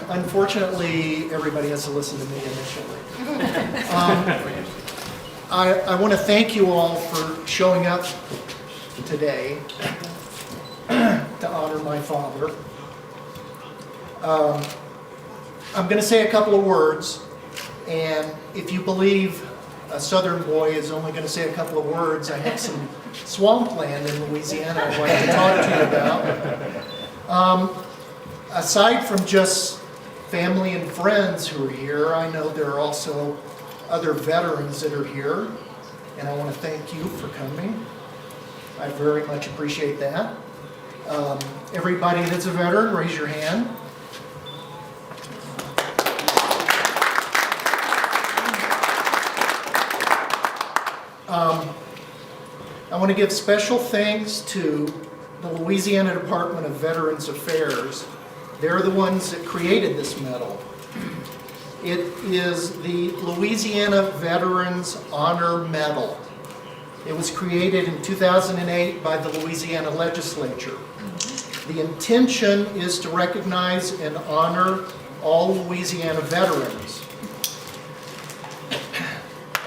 Unfortunately, everybody has to listen to me initially. I want to thank you all for showing up today to honor my father. I'm going to say a couple of words, and if you believe a Southern boy is only going to say a couple of words, I have some swampland in Louisiana I'd like to talk to you about. Aside from just family and friends who are here, I know there are also other veterans that are here, and I want to thank you for coming. I very much appreciate that. Everybody that's a veteran, raise your hand. I want to give special thanks to the Louisiana Department of Veterans Affairs. They're the ones that created this medal. It is the Louisiana Veterans Honor Medal. It was created in 2008 by the Louisiana Legislature. The intention is to recognize and honor all Louisiana veterans.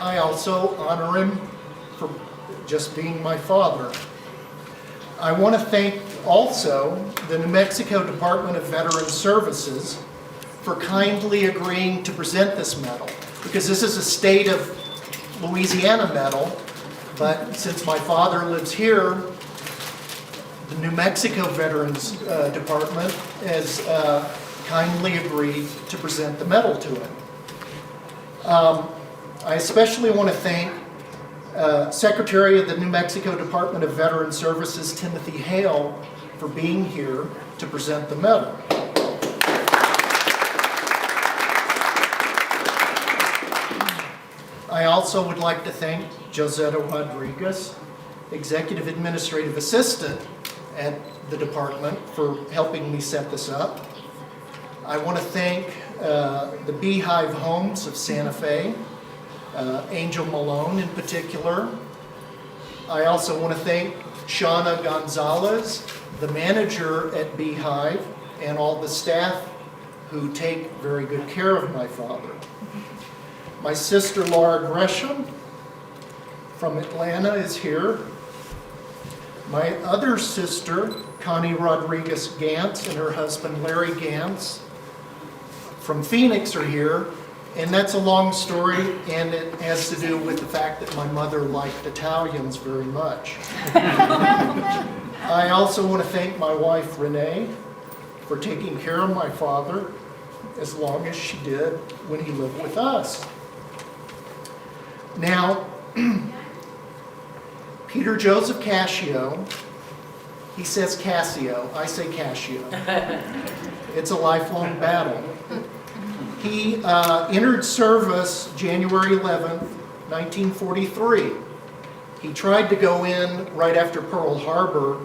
I also honor him for just being my father. I want to thank also the New Mexico Department of Veterans Services for kindly agreeing to present this medal, because this is a state of Louisiana medal, but since my father lives here, the New Mexico Veterans Department has kindly agreed to present the medal to him. I especially want to thank Secretary of the New Mexico Department of Veterans Services, Timothy Hale, for being here to present the medal. I also would like to thank Josetta Rodriguez, Executive Administrative Assistant at the department, for helping me set this up. I want to thank the Beehive Homes of Santa Fe, Angel Malone in particular. I also want to thank Shauna Gonzalez, the manager at Beehive, and all the staff who take very good care of my father. My sister Laura Gresham from Atlanta is here. My other sister, Connie Rodriguez Gantz, and her husband Larry Gantz from Phoenix are here. And that's a long story, and it has to do with the fact that my mother liked Italians very much. I also want to thank my wife, Renee, for taking care of my father as long as she did when he lived with us. Now, Peter Joseph Cascio, he says Cascio, I say Cascio. It's a lifelong battle. He entered service January 11th, 1943. He tried to go in right after Pearl Harbor,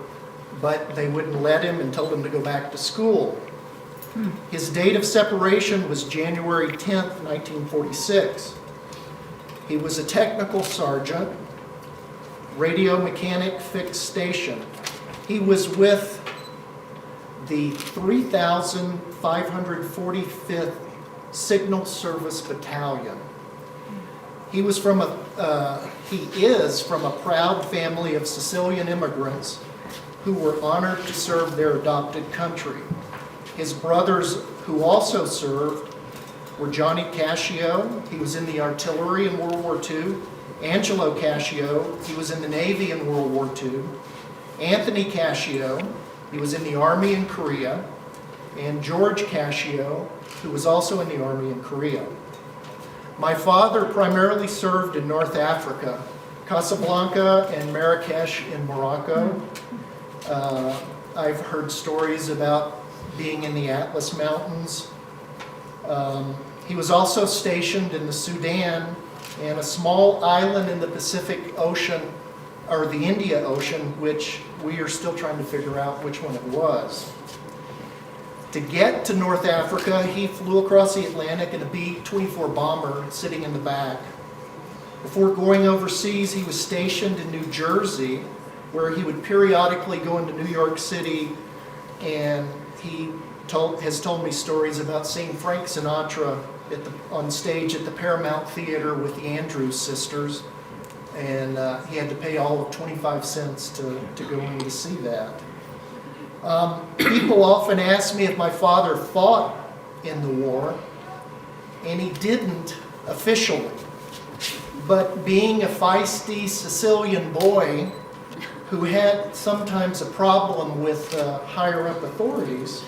but they wouldn't let him and told him to go back to school. His date of separation was January 10th, 1946. He was a technical sergeant, radio mechanic fixed station. He was with the 3,545th Signal Service Battalion. He is from a proud family of Sicilian immigrants who were honored to serve their adopted country. His brothers who also served were Johnny Cascio, he was in the artillery in World War II, Angelo Cascio, he was in the Navy in World War II, Anthony Cascio, he was in the Army in Korea, and George Cascio, who was also in the Army in Korea. My father primarily served in North Africa, Casablanca and Marrakesh in Morocco. I've heard stories about being in the Atlas Mountains. He was also stationed in the Sudan and a small island in the Pacific Ocean, or the India Ocean, which we are still trying to figure out which one it was. To get to North Africa, he flew across the Atlantic in a B-24 bomber sitting in the back. Before going overseas, he was stationed in New Jersey, where he would periodically go into New York City, and he has told me stories about seeing Frank Sinatra on stage at the Paramount Theater with the Andrews Sisters, and he had to pay all of 25 cents to go in to see that. People often ask me if my father fought in the war, and he didn't officially. But being a feisty Sicilian boy who had sometimes a problem with higher up authorities,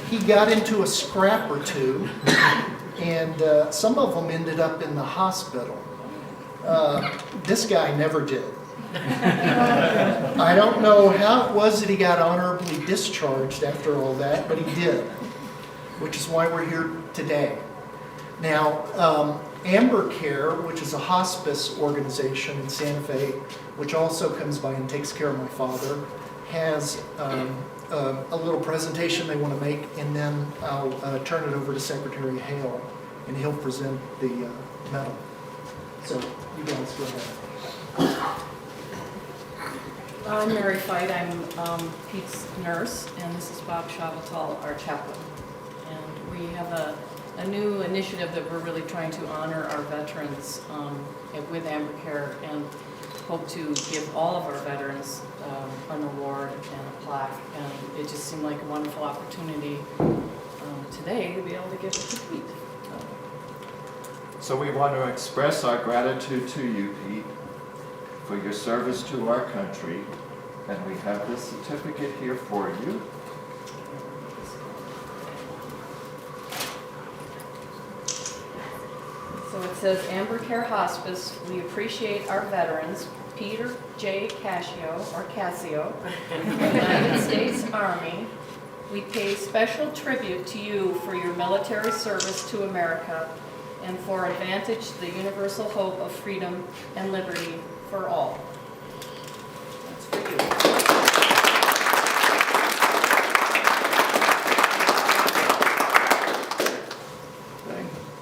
he got into a scrap or two, and some of them ended up in the hospital. This guy never did. I don't know how it was that he got honorably discharged after all that, but he did, which is why we're here today. Now, Amber Care, which is a hospice organization in Santa Fe, which also comes by and takes care of my father, has a little presentation they want to make, and then I'll turn it over to Secretary Hale, and he'll present the medal. So, you guys go ahead. I'm Mary Fight. I'm Pete's nurse, and this is Bob Chavatal, our chaplain. And we have a new initiative that we're really trying to honor our veterans with Amber Care, and hope to give all of our veterans an award and a plaque. And it just seemed like a wonderful opportunity today to be able to give it to Pete. So we want to express our gratitude to you, Pete, for your service to our country, and we have this certificate here for you. So it says, Amber Care Hospice, we appreciate our veterans, Peter J. Cascio, or Cascio, United States Army. We pay special tribute to you for your military service to America and for advantage the universal hope of freedom and liberty for all. That's for you.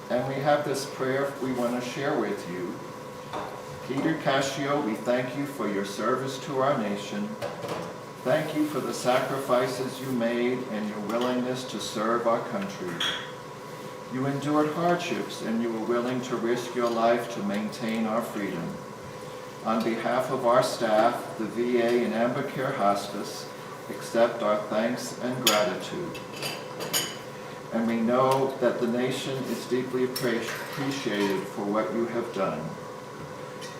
And we have this prayer we want to share with you. Peter Cascio, we thank you for your service to our nation. Thank you for the sacrifices you made and your willingness to serve our country. You endured hardships and you were willing to risk your life to maintain our freedom. On behalf of our staff, the VA and Amber Care Hospice, accept our thanks and gratitude. And we know that the nation is deeply appreciated for what you have done.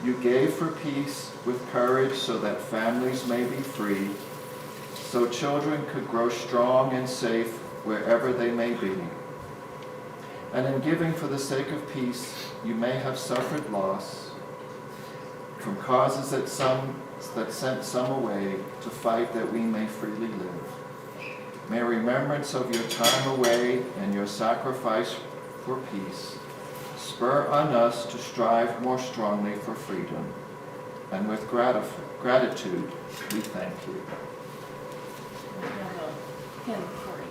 You gave for peace with courage so that families may be free, so children could grow strong and safe wherever they may be. And in giving for the sake of peace, you may have suffered loss from causes that sent some away to fight that we may freely live. May remembrance of your time away and your sacrifice for peace spur on us to strive more strongly for freedom. And with gratitude, we thank you. We have a hymn for you.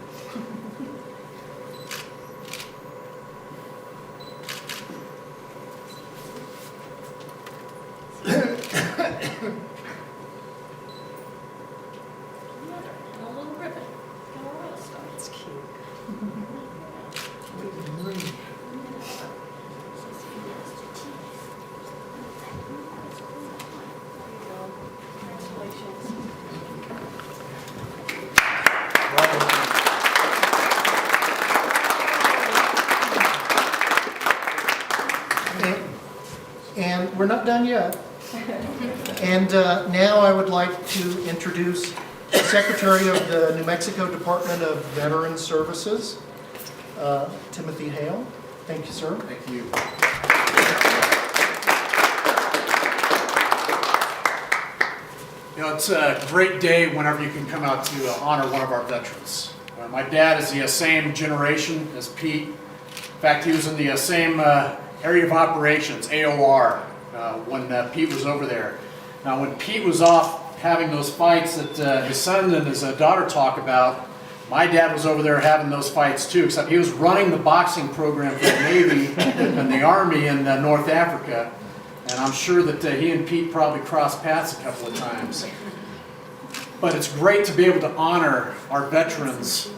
And we're not done yet. And now I would like to introduce the Secretary of the New Mexico Department of Veterans Services, Timothy Hale. Thank you, sir. Thank you. You know, it's a great day whenever you can come out to honor one of our veterans. My dad is the same generation as Pete. In fact, he was in the same area of operations, AOR, when Pete was over there. Now, when Pete was off having those fights that his son and his daughter talk about, my dad was over there having those fights too, except he was running the boxing program for the Navy and the Army in North Africa. And I'm sure that he and Pete probably crossed paths a couple of times. But it's great to be able to honor our veterans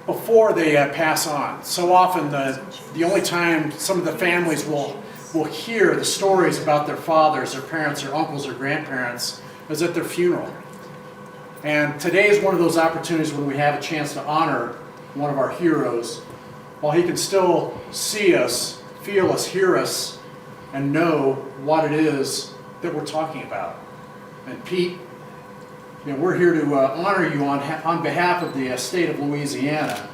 before they pass on. So often, the only time some of the families will hear the stories about their fathers, their parents, their uncles, or grandparents is at their funeral. And today is one of those opportunities when we have a chance to honor one of our heroes while he can still see us, feel us, hear us, and know what it is that we're talking about. And Pete, we're here to honor you on behalf of the state of Louisiana.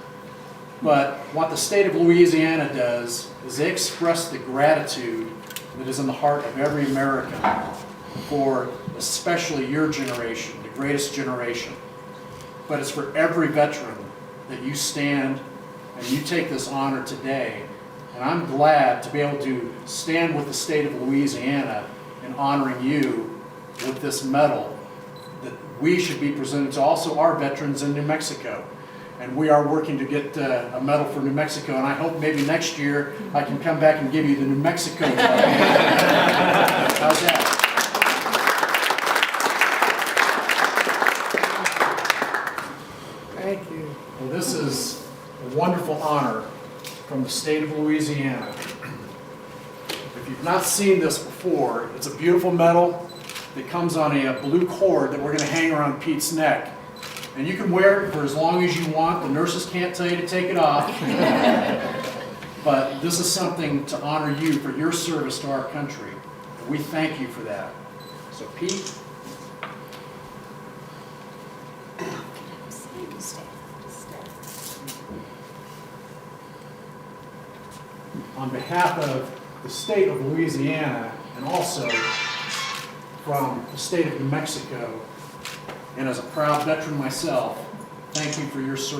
But what the state of Louisiana does is they express the gratitude that is in the heart of every American for especially your generation, the greatest generation. But it's for every veteran that you stand and you take this honor today. And I'm glad to be able to stand with the state of Louisiana in honoring you with this medal that we should be presenting to also our veterans in New Mexico. And we are working to get a medal for New Mexico, and I hope maybe next year I can come back and give you the New Mexico medal. How's that? Thank you. Well, this is a wonderful honor from the state of Louisiana. If you've not seen this before, it's a beautiful medal that comes on a blue cord that we're going to hang around Pete's neck. And you can wear it for as long as you want. The nurses can't tell you to take it off. But this is something to honor you for your service to our country. We thank you for that. So Pete. On behalf of the state of Louisiana and also from the state of New Mexico, and as a proud veteran myself, thank you for your service.